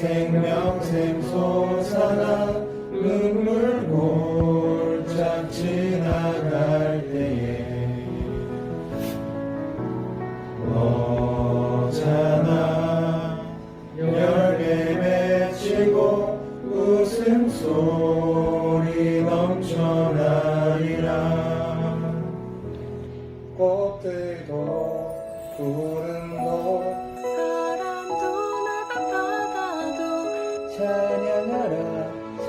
생명 샘솟아나 눈물 골짝 지나갈 때에 너잖아 열매 맺히고 웃음소리 넘쳐나리라. 꽃들도 구름도 바람도 바다도 찬양하라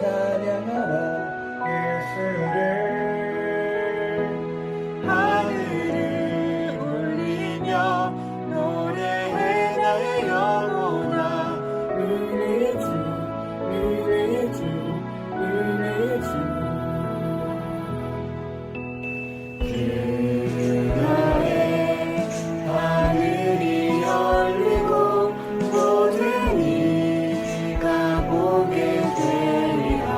찬양하라 예수를. 하늘을 울리며 노래해 나의 영혼아. 은혜 주 은혜 주 은혜 주. 그날에 하늘이 열리고 모든 이가 보게 되리라.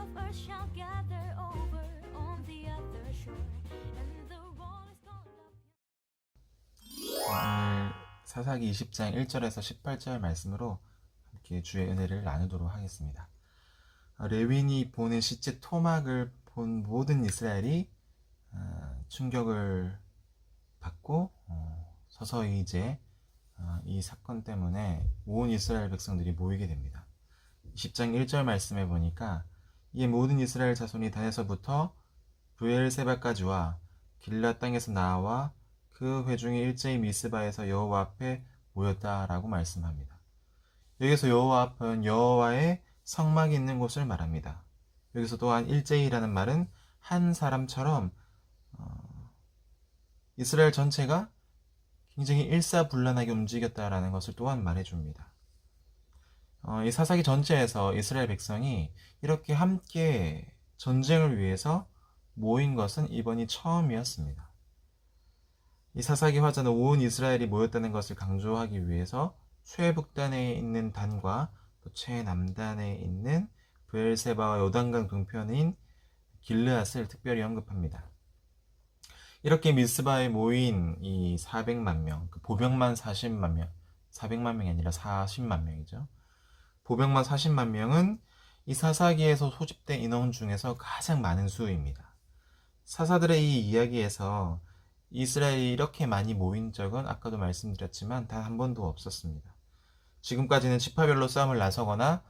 of earth shall gather over on the other shore, and the roll is called up. 오늘 사사기 20장 1절에서 18절 말씀으로 함께 주의 은혜를 나누도록 하겠습니다. 레윈이 보는 시체 토막을 본 모든 이스라엘이 충격을 받고 서서히 이제 이 사건 때문에 온 이스라엘 백성들이 모이게 됩니다. 20장 1절 말씀에 보니까 이에 모든 이스라엘 자손이 단에서부터 브엘세바까지와 길라 땅에서 나와 그 회중이 일제히 미스바에서 여호와 앞에 모였다라고 말씀합니다. 여기서 여호와 앞은 여호와의 성막이 있는 곳을 말합니다. 여기서 또한 일제히라는 말은 한 사람처럼 이스라엘 전체가 굉장히 일사불란하게 움직였다라는 것을 또한 말해줍니다. 이 사사기 전체에서 이스라엘 백성이 이렇게 함께 전쟁을 위해서 모인 것은 이번이 처음이었습니다. 이 사사기 화자는 온 이스라엘이 모였다는 것을 강조하기 위해서 최북단에 있는 단과 또 최남단에 있는 브엘세바와 요단강 동편인 길르앗을 특별히 언급합니다. 이렇게 미스바에 모인 이 400만 명, 보병만 40만 명, 400만 명이 아니라 40만 명이죠. 보병만 40만 명은 이 사사기에서 소집된 인원 중에서 가장 많은 수입니다. 사사들의 이 이야기에서 이스라엘이 이렇게 많이 모인 적은 아까도 말씀드렸지만 단 한 번도 없었습니다. 지금까지는 지파별로 싸움을 나서거나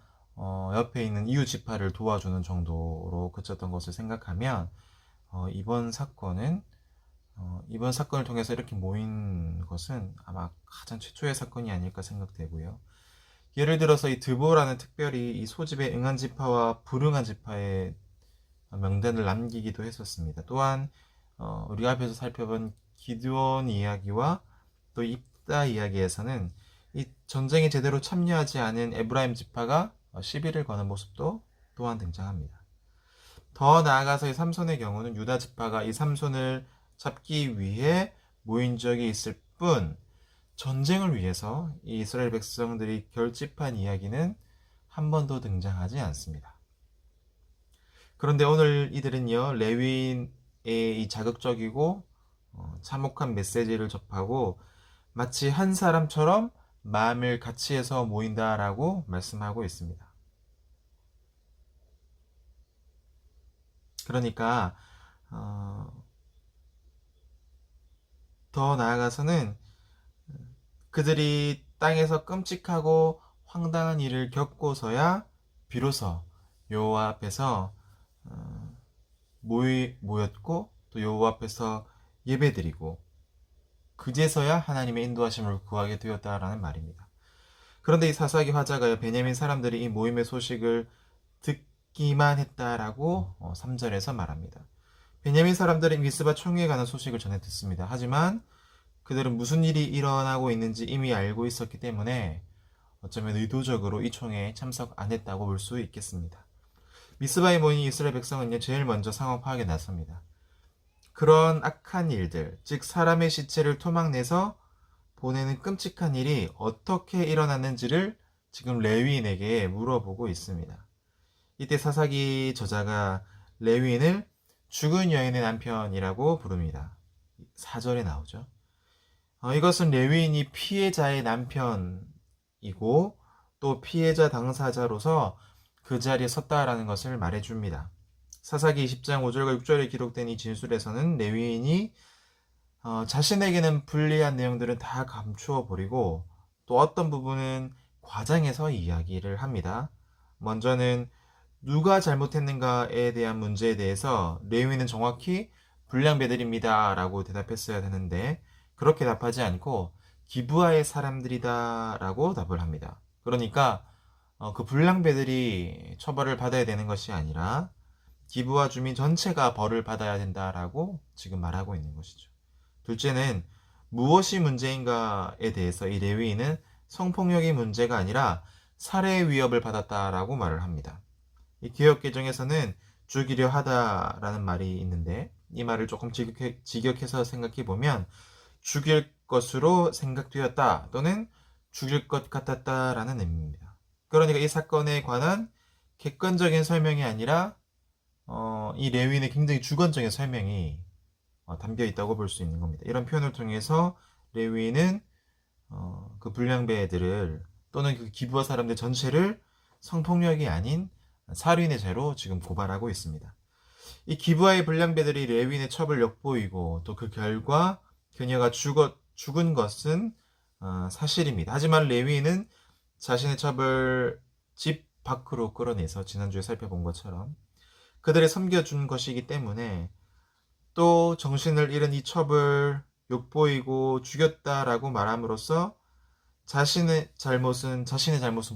옆에 있는 이웃 지파를 도와주는 정도로 그쳤던 것을 생각하면 이번 사건을 통해서 이렇게 모인 것은 아마 가장 최초의 사건이 아닐까 생각되고요. 예를 들어서 이 드보라는 특별히 이 소집에 응한 지파와 불응한 지파의 명단을 남기기도 했었습니다. 또한 우리가 앞에서 살펴본 기드온 이야기와 또 입다 이야기에서는 이 전쟁에 제대로 참여하지 않은 에브라임 지파가 시비를 거는 모습도 또한 등장합니다. 더 나아가서 이 삼손의 경우는 유다 지파가 이 삼손을 잡기 위해 모인 적이 있을 뿐 전쟁을 위해서 이 이스라엘 백성들이 결집한 이야기는 한 번도 등장하지 않습니다. 그런데 오늘 이들은요, 레위인의 이 자극적이고 참혹한 메시지를 접하고 마치 한 사람처럼 마음을 같이 해서 모인다라고 말씀하고 있습니다. 그러니까 더 나아가서는 그들이 땅에서 끔찍하고 황당한 일을 겪고서야 비로소 여호와 앞에서 모였고 또 여호와 앞에서 예배드리고 그제서야 하나님의 인도하심을 구하게 되었다라는 말입니다. 그런데 이 사사기 화자가 베냐민 사람들이 이 모임의 소식을 듣기만 했다라고 3절에서 말합니다. 베냐민 사람들은 미스바 총회에 가는 소식을 전해 듣습니다. 하지만 그들은 무슨 일이 일어나고 있는지 이미 알고 있었기 때문에 어쩌면 의도적으로 이 총회에 참석 안 했다고 볼 수 있겠습니다. 미스바에 모인 이스라엘 백성은 제일 먼저 상황 파악에 나섭니다. 그런 악한 일들, 즉 사람의 시체를 토막내서 보내는 끔찍한 일이 어떻게 일어났는지를 지금 레위인에게 물어보고 있습니다. 이때 사사기 저자가 레위인을 죽은 여인의 남편이라고 부릅니다. 4절에 나오죠. 이것은 레위인이 피해자의 남편이고 또 피해자 당사자로서 그 자리에 섰다라는 것을 말해줍니다. 사사기 20장 5절과 6절에 기록된 이 진술에서는 레위인이 자신에게는 불리한 내용들은 다 감추어 버리고 또 어떤 부분은 과장해서 이야기를 합니다. 먼저는 누가 잘못했는가에 대한 문제에 대해서 레위인은 정확히 불량배들입니다 라고 대답했어야 되는데 그렇게 답하지 않고 기브아의 사람들이다 라고 답을 합니다. 그러니까 그 불량배들이 처벌을 받아야 되는 것이 아니라 기브아 주민 전체가 벌을 받아야 된다라고 지금 말하고 있는 것이죠. 둘째는 무엇이 문제인가에 대해서 이 레위인은 성폭력이 문제가 아니라 살해 위협을 받았다라고 말을 합니다. 이 개역개정에서는 죽이려 하다라는 말이 있는데 이 말을 조금 직역해서 생각해 보면 죽일 것으로 생각되었다 또는 죽일 것 같았다라는 의미입니다. 그러니까 이 사건에 관한 객관적인 설명이 아니라 이 레위인의 굉장히 주관적인 설명이 담겨 있다고 볼 수 있는 겁니다. 이런 표현을 통해서 레위인은 그 불량배들을 또는 그 기부와 사람들 전체를 성폭력이 아닌 살인의 죄로 지금 고발하고 있습니다. 이 기부와의 불량배들이 레위인의 첩을 엿보이고 또 그 결과 그녀가 죽은 것은 사실입니다. 하지만 레위인은 자신의 첩을 집 밖으로 끌어내서 지난주에 살펴본 것처럼 그들을 섬겨준 것이기 때문에 또 정신을 잃은 이 첩을 욕보이고 죽였다라고 말함으로써 자신의 잘못은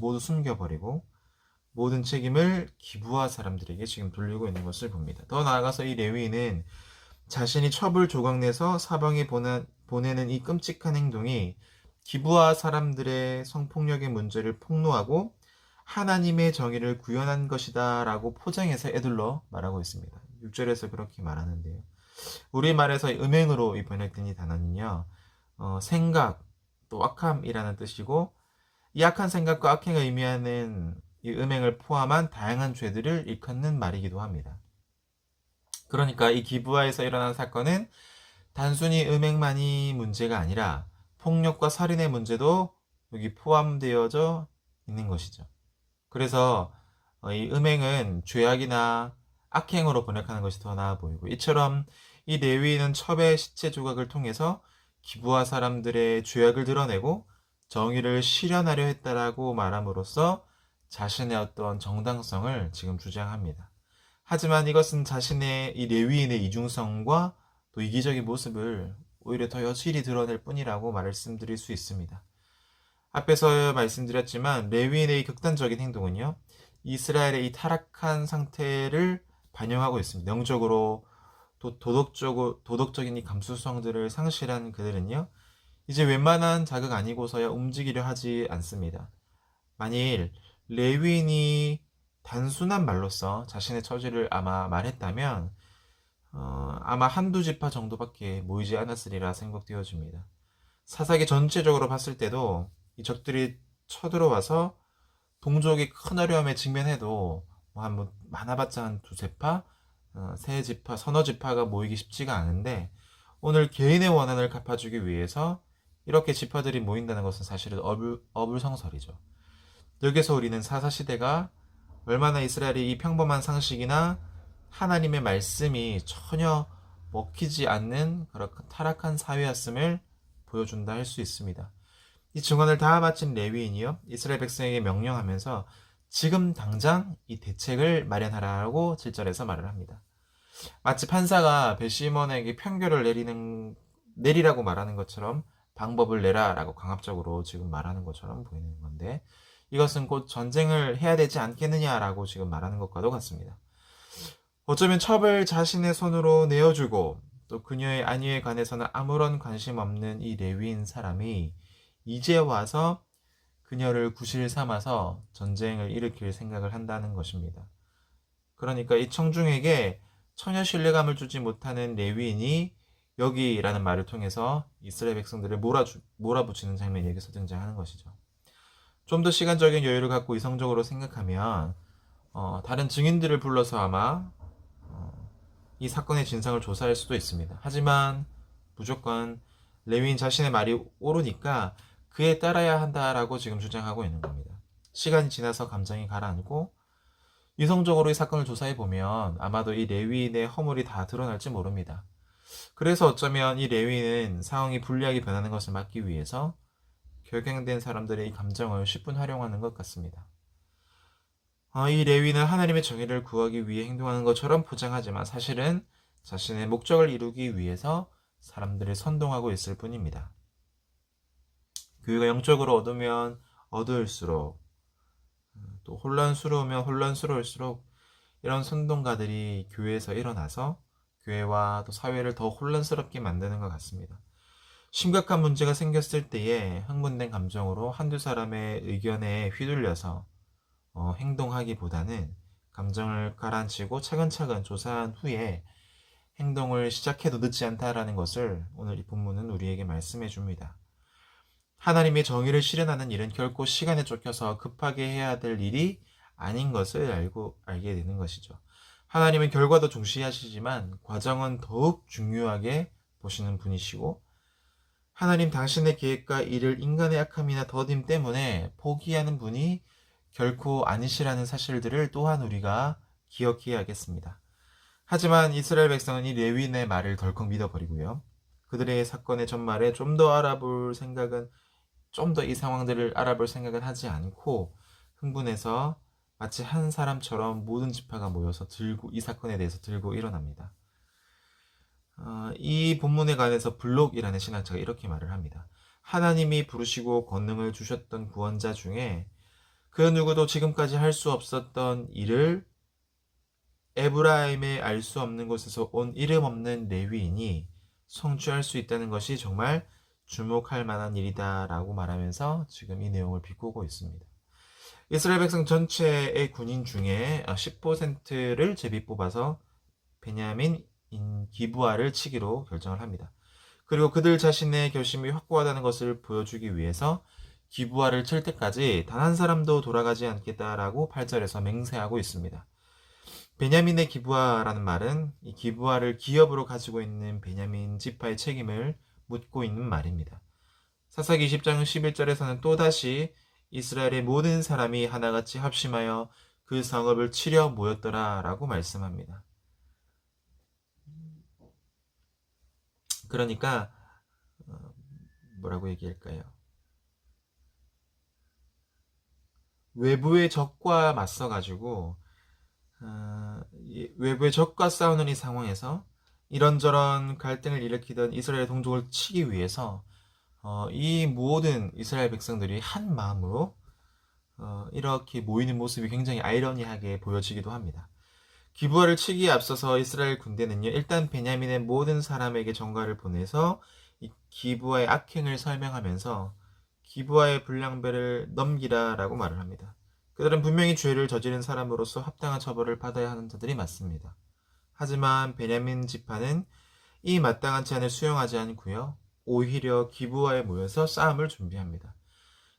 모두 숨겨버리고 모든 책임을 기부와 사람들에게 지금 돌리고 있는 것을 봅니다. 더 나아가서 이 레위인은 자신이 첩을 조각내서 사방에 보내는 이 끔찍한 행동이 기부와 사람들의 성폭력의 문제를 폭로하고 하나님의 정의를 구현한 것이다 라고 포장해서 애둘러 말하고 있습니다. 6절에서 그렇게 말하는데요. 우리말에서 음행으로 이 번역된 이 단어는요, 생각, 또 악함이라는 뜻이고, 이 악한 생각과 악행을 의미하는 이 음행을 포함한 다양한 죄들을 일컫는 말이기도 합니다. 그러니까 이 기부하에서 일어난 사건은 단순히 음행만이 문제가 아니라 폭력과 살인의 문제도 여기 포함되어져 있는 것이죠. 그래서 이 음행은 죄악이나 악행으로 번역하는 것이 더 나아 보이고, 이처럼 이 레위인은 첩의 시체 조각을 통해서 기부와 사람들의 죄악을 드러내고 정의를 실현하려 했다라고 말함으로써 자신의 어떤 정당성을 지금 주장합니다. 하지만 이것은 자신의 이 레위인의 이중성과 또 이기적인 모습을 오히려 더 여실히 드러낼 뿐이라고 말씀드릴 수 있습니다. 앞에서 말씀드렸지만 레위인의 극단적인 행동은요, 이스라엘의 이 타락한 상태를 반영하고 있습니다. 영적으로 또 도덕적인 이 감수성들을 상실한 그들은요, 이제 웬만한 자극 아니고서야 움직이려 하지 않습니다. 만일 레위인이 단순한 말로써 자신의 처지를 아마 말했다면 아마 한두 지파 정도밖에 모이지 않았으리라 생각되어집니다. 사사기 전체적으로 봤을 때도 이 적들이 쳐들어와서 동족이 큰 어려움에 직면해도 많아봤자 한 두세 파, 세 지파, 서너 지파가 모이기 쉽지가 않은데 오늘 개인의 원한을 갚아주기 위해서 이렇게 지파들이 모인다는 것은 사실은 어불성설이죠. 여기서 우리는 사사시대가 얼마나 이스라엘이 이 평범한 상식이나 하나님의 말씀이 전혀 먹히지 않는 그런 타락한 사회였음을 보여준다 할 수 있습니다. 이 증언을 다 마친 레위인이요, 이스라엘 백성에게 명령하면서 지금 당장 이 대책을 마련하라고 7절에서 말을 합니다. 마치 판사가 벳시몬에게 판결을 내리라고 말하는 것처럼 방법을 내라라고 강압적으로 지금 말하는 것처럼 보이는 건데, 이것은 곧 전쟁을 해야 되지 않겠느냐라고 지금 말하는 것과도 같습니다. 어쩌면 첩을 자신의 손으로 내어주고 또 그녀의 안위에 관해서는 아무런 관심 없는 이 레위인 사람이 이제 와서 그녀를 구실 삼아서 전쟁을 일으킬 생각을 한다는 것입니다. 그러니까 이 청중에게 전혀 신뢰감을 주지 못하는 레위인이 여기라는 말을 통해서 이스라엘 백성들을 몰아붙이는 장면이 여기서 등장하는 것이죠. 좀 더 시간적인 여유를 갖고 이성적으로 생각하면 다른 증인들을 불러서 아마 이 사건의 진상을 조사할 수도 있습니다. 하지만 무조건 레위인 자신의 말이 옳으니까 그에 따라야 한다라고 지금 주장하고 있는 겁니다. 시간이 지나서 감정이 가라앉고 이성적으로 이 사건을 조사해 보면 아마도 이 레위인의 허물이 다 드러날지 모릅니다. 그래서 어쩌면 이 레위인은 상황이 불리하게 변하는 것을 막기 위해서 결경된 사람들의 이 감정을 10분 활용하는 것 같습니다. 이 레위는 하나님의 정의를 구하기 위해 행동하는 것처럼 포장하지만 사실은 자신의 목적을 이루기 위해서 사람들을 선동하고 있을 뿐입니다. 교회가 영적으로 어두우면 어두울수록 또 혼란스러우면 혼란스러울수록 이런 선동가들이 교회에서 일어나서 교회와 또 사회를 더 혼란스럽게 만드는 것 같습니다. 심각한 문제가 생겼을 때에 흥분된 감정으로 한두 사람의 의견에 휘둘려서 행동하기보다는 감정을 가라앉히고 차근차근 조사한 후에 행동을 시작해도 늦지 않다라는 것을 오늘 이 본문은 우리에게 말씀해 줍니다. 하나님의 정의를 실현하는 일은 결코 시간에 쫓겨서 급하게 해야 될 일이 아닌 것을 알게 되는 것이죠. 하나님은 결과도 중시하시지만 과정은 더욱 중요하게 보시는 분이시고, 하나님 당신의 계획과 일을 인간의 악함이나 더딤 때문에 포기하는 분이 결코 아니시라는 사실들을 또한 우리가 기억해야겠습니다. 하지만 이스라엘 백성은 이 레위인의 말을 덜컥 믿어버리고요. 그들의 사건의 전말에 좀 더 알아볼 생각은, 좀 더 이 상황들을 알아볼 생각은 하지 않고 흥분해서 마치 한 사람처럼 모든 지파가 모여서 이 사건에 대해서 들고 일어납니다. 이 본문에 관해서 블록이라는 신학자가 이렇게 말을 합니다. 하나님이 부르시고 권능을 주셨던 구원자 중에 그 누구도 지금까지 할 수 없었던 일을 에브라임의 알 수 없는 곳에서 온 이름 없는 레위인이 성취할 수 있다는 것이 정말 주목할 만한 일이다 라고 말하면서 지금 이 내용을 비꼬고 있습니다. 이스라엘 백성 전체의 군인 중에 10%를 제비 뽑아서 베냐민 기브아를 치기로 결정을 합니다. 그리고 그들 자신의 결심이 확고하다는 것을 보여주기 위해서 기브아를 칠 때까지 단 한 사람도 돌아가지 않겠다라고 8절에서 맹세하고 있습니다. 베냐민의 기브아라는 말은 이 기브아를 기업으로 가지고 있는 베냐민 지파의 책임을 묻고 있는 말입니다. 사사기 20장 11절에서는 또다시 이스라엘의 모든 사람이 하나같이 합심하여 그 성읍을 치려 모였더라 라고 말씀합니다. 그러니까 뭐라고 얘기할까요? 외부의 적과 맞서가지고 외부의 적과 싸우는 이 상황에서 이런저런 갈등을 일으키던 이스라엘 동족을 치기 위해서 이 모든 이스라엘 백성들이 한 마음으로 이렇게 모이는 모습이 굉장히 아이러니하게 보여지기도 합니다. 기브아를 치기에 앞서서 이스라엘 군대는요, 일단 베냐민의 모든 사람에게 전가를 보내서 이 기브아의 악행을 설명하면서 기브아의 불량배를 넘기라라고 말을 합니다. 그들은 분명히 죄를 저지른 사람으로서 합당한 처벌을 받아야 하는 자들이 맞습니다. 하지만 베냐민 지파는 이 마땅하지 않을 수용하지 않고요, 오히려 기브아에 모여서 싸움을 준비합니다.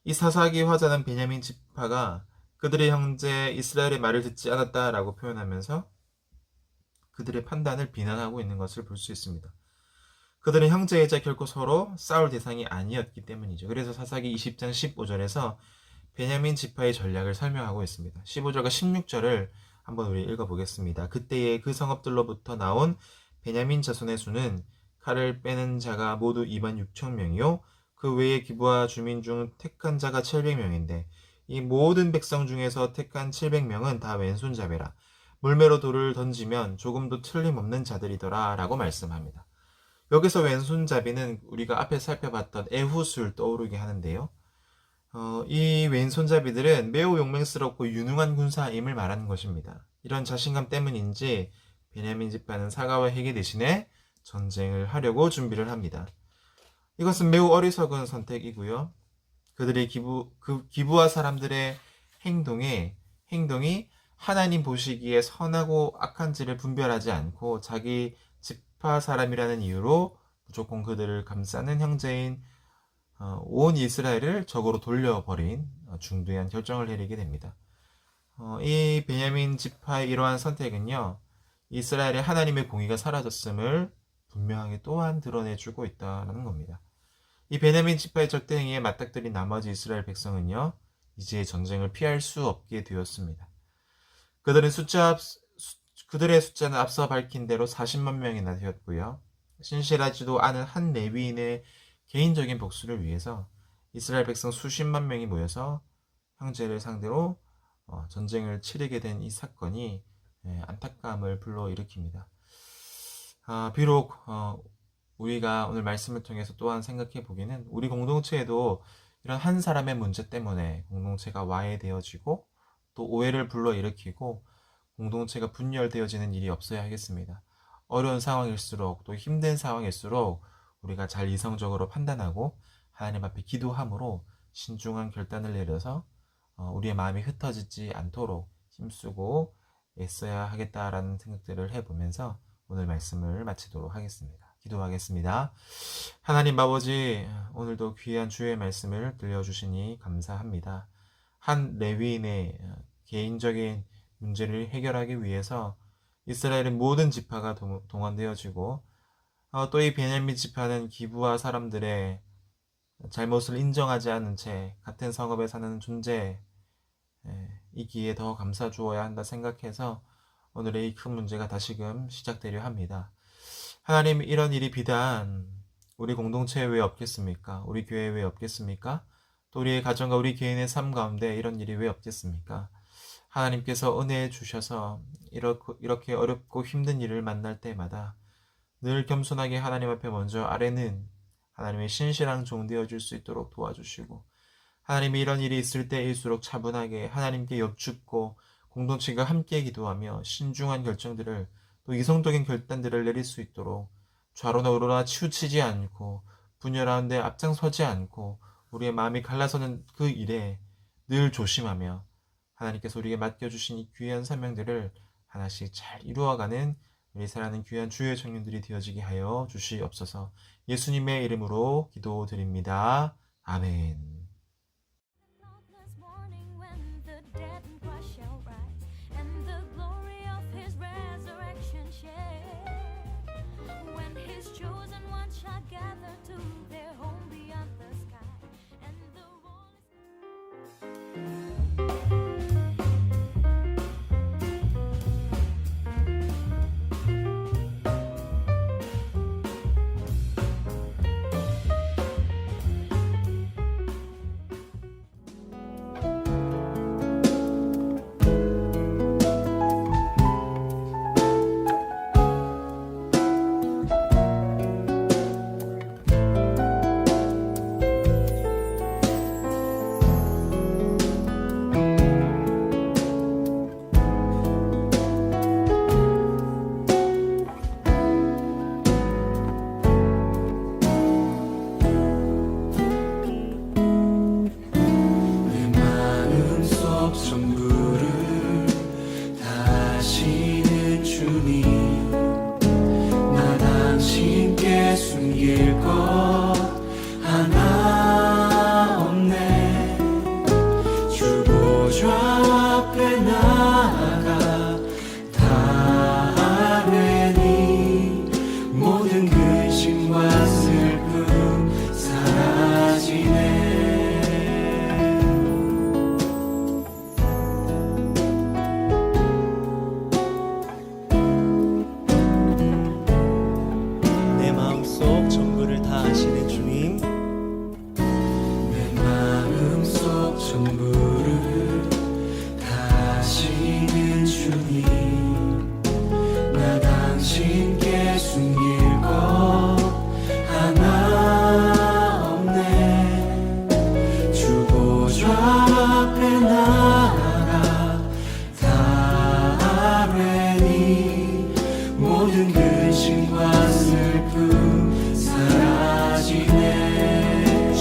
이 사사기 화자는 베냐민 지파가 그들의 형제 이스라엘의 말을 듣지 않았다라고 표현하면서 그들의 판단을 비난하고 있는 것을 볼 수 있습니다. 그들은 형제이자 결코 서로 싸울 대상이 아니었기 때문이죠. 그래서 사사기 20장 15절에서 베냐민 지파의 전략을 설명하고 있습니다. 15절과 16절을 한번 우리 읽어보겠습니다. 그때에 그 성읍들로부터 나온 베냐민 자손의 수는 칼을 빼는 자가 모두 26,000명이요 그 외에 기브아 주민 중 택한 자가 700명인데 이 모든 백성 중에서 택한 700명은 다 왼손잡이라 물매로 돌을 던지면 조금도 틀림없는 자들이더라 라고 말씀합니다. 여기서 왼손잡이는 우리가 앞에 살펴봤던 에훗을 떠오르게 하는데요. 이 왼손잡이들은 매우 용맹스럽고 유능한 군사임을 말하는 것입니다. 이런 자신감 때문인지 베냐민 지파는 사과와 회개 대신에 전쟁을 하려고 준비를 합니다. 이것은 매우 어리석은 선택이고요. 그들의 기브아 사람들의 행동이 하나님 보시기에 선하고 악한지를 분별하지 않고 자기 지파 사람이라는 이유로 무조건 그들을 감싸는 형제인 온 이스라엘을 적으로 돌려버린 중대한 결정을 내리게 됩니다. 이 베냐민 지파의 이러한 선택은요, 이스라엘의 하나님의 공의가 사라졌음을 분명하게 또한 드러내주고 있다는 겁니다. 이 베냐민 지파의 적대 행위에 맞닥뜨린 나머지 이스라엘 백성은요, 이제 전쟁을 피할 수 없게 되었습니다. 그들의 숫자는 앞서 밝힌 대로 40만 명이나 되었고요. 신실하지도 않은 한 레위인의 개인적인 복수를 위해서 이스라엘 백성 수십만 명이 모여서 형제를 상대로 전쟁을 치르게 된 이 사건이 안타까움을 불러일으킵니다. 비록 우리가 오늘 말씀을 통해서 또한 생각해 보기는 우리 공동체에도 이런 한 사람의 문제 때문에 공동체가 와해되어지고 또 오해를 불러일으키고 공동체가 분열되어지는 일이 없어야 하겠습니다. 어려운 상황일수록 또 힘든 상황일수록 우리가 잘 이성적으로 판단하고 하나님 앞에 기도함으로 신중한 결단을 내려서 우리의 마음이 흩어지지 않도록 힘쓰고 애써야 하겠다라는 생각들을 해보면서 오늘 말씀을 마치도록 하겠습니다. 기도하겠습니다. 하나님 아버지, 오늘도 귀한 주의 말씀을 들려주시니 감사합니다. 한 레위인의 개인적인 문제를 해결하기 위해서 이스라엘의 모든 지파가 동원되어지고 또 이 베냐민 지파는 기브아 사람들의 잘못을 인정하지 않은 채 같은 성읍에 사는 존재이기에 더 감사 주어야 한다 생각해서 오늘의 이 큰 문제가 다시금 시작되려 합니다. 하나님, 이런 일이 비단 우리 공동체에 왜 없겠습니까? 우리 교회에 왜 없겠습니까? 또 우리의 가정과 우리 개인의 삶 가운데 이런 일이 왜 없겠습니까? 하나님께서 은혜 주셔서 이렇게 어렵고 힘든 일을 만날 때마다 늘 겸손하게 하나님 앞에 먼저 아뢰는 하나님의 신실한 종 되어줄 수 있도록 도와주시고, 하나님이 이런 일이 있을 때일수록 차분하게 하나님께 여쭙고 공동체가 함께 기도하며 신중한 결정들을, 또 이성적인 결단들을 내릴 수 있도록 좌로나 우로나 치우치지 않고 분열하는데 앞장서지 않고 우리의 마음이 갈라서는 그 일에 늘 조심하며 하나님께서 우리에게 맡겨주신 이 귀한 사명들을 하나씩 잘 이루어가는 우리 사랑하는 귀한 주의 청년들이 되어지게 하여 주시옵소서. 예수님의 이름으로 기도드립니다. 아멘. This morning when the dead in Christ shall rise, and the glory of his resurrection share, when his chosen ones shall gather to their home beyond the sky, and the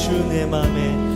주 내 맘에